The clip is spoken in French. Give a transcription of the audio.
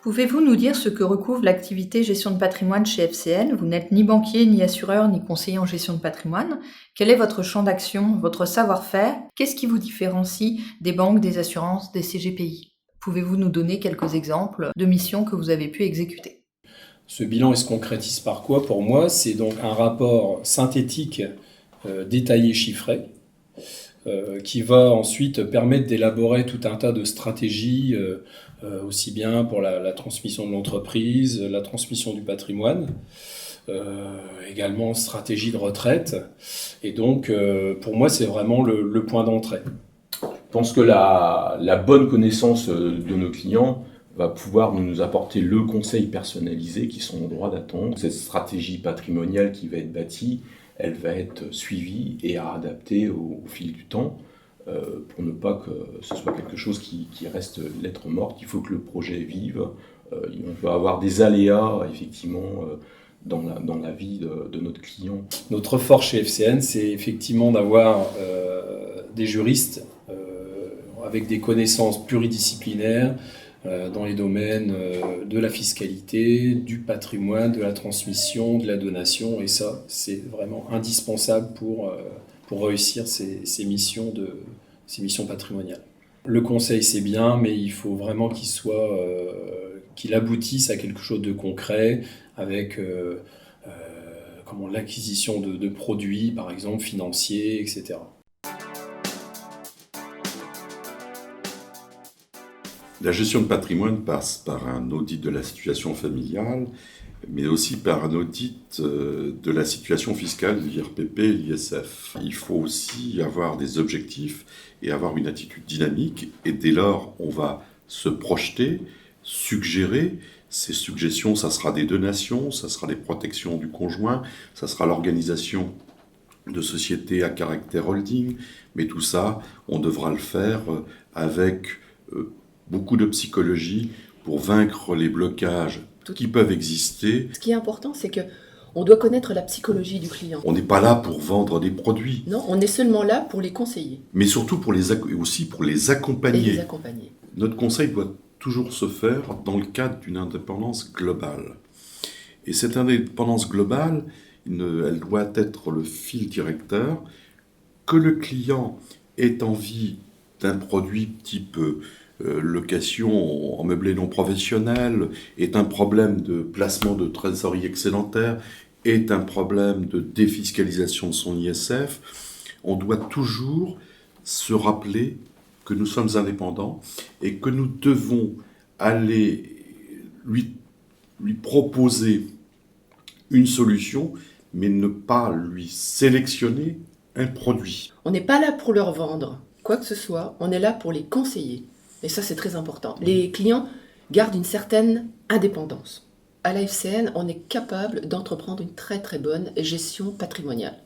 Pouvez-vous nous dire ce que recouvre l'activité gestion de patrimoine chez FCN? Vous n'êtes ni banquier, ni assureur, ni conseiller en gestion de patrimoine. Quel est votre champ d'action, votre savoir-faire? Qu'est-ce qui vous différencie des banques, des assurances, des CGPI? Pouvez-vous nous donner quelques exemples de missions que vous avez pu exécuter? Ce bilan, il se concrétise par quoi? Pour moi, c'est donc un rapport synthétique, détaillé, chiffré, qui va ensuite permettre d'élaborer tout un tas de stratégies, aussi bien pour la transmission de l'entreprise, la transmission du patrimoine, également stratégie de retraite. Et donc, pour moi, c'est vraiment le point d'entrée. Je pense que la bonne connaissance de nos clients va pouvoir nous apporter le conseil personnalisé qu'ils sont en droit d'attendre. Cette stratégie patrimoniale qui va être bâtie, elle va être suivie et adaptée au fil du temps pour ne pas que ce soit quelque chose qui reste lettre morte. Il faut que le projet vive. On peut avoir des aléas, effectivement, dans la vie de notre client. Notre force chez FCN, c'est effectivement d'avoir des juristes avec des connaissances pluridisciplinaires dans les domaines de la fiscalité, du patrimoine, de la transmission, de la donation. Et ça, c'est vraiment indispensable pour réussir ces missions patrimoniales. Le conseil, c'est bien, mais il faut vraiment qu'il aboutisse à quelque chose de concret avec l'acquisition de produits, par exemple, financiers, etc. La gestion de patrimoine passe par un audit de la situation familiale, mais aussi par un audit de la situation fiscale, l'IRPP et l'ISF. Il faut aussi avoir des objectifs et avoir une attitude dynamique, et dès lors, on va se projeter, suggérer. Ces suggestions, ça sera des donations, ça sera des protections du conjoint, ça sera l'organisation de sociétés à caractère holding, mais tout ça, on devra le faire avec beaucoup de psychologie pour vaincre les blocages qui peuvent exister. Ce qui est important, c'est qu'on doit connaître la psychologie du client. On n'est pas là pour vendre des produits. Non, on est seulement là pour les conseiller. Mais surtout aussi pour les accompagner. Et les accompagner. Notre conseil doit toujours se faire dans le cadre d'une indépendance globale. Et cette indépendance globale, elle doit être le fil directeur. Que le client ait envie d'un produit type location en meublé non professionnel, est un problème de placement de trésorerie excédentaire, est un problème de défiscalisation de son ISF, on doit toujours se rappeler que nous sommes indépendants et que nous devons aller lui proposer une solution, mais ne pas lui sélectionner un produit. On n'est pas là pour leur vendre quoi que ce soit, on est là pour les conseiller. Et ça, c'est très important. Les clients gardent une certaine indépendance. À la FCN, on est capable d'entreprendre une très très bonne gestion patrimoniale.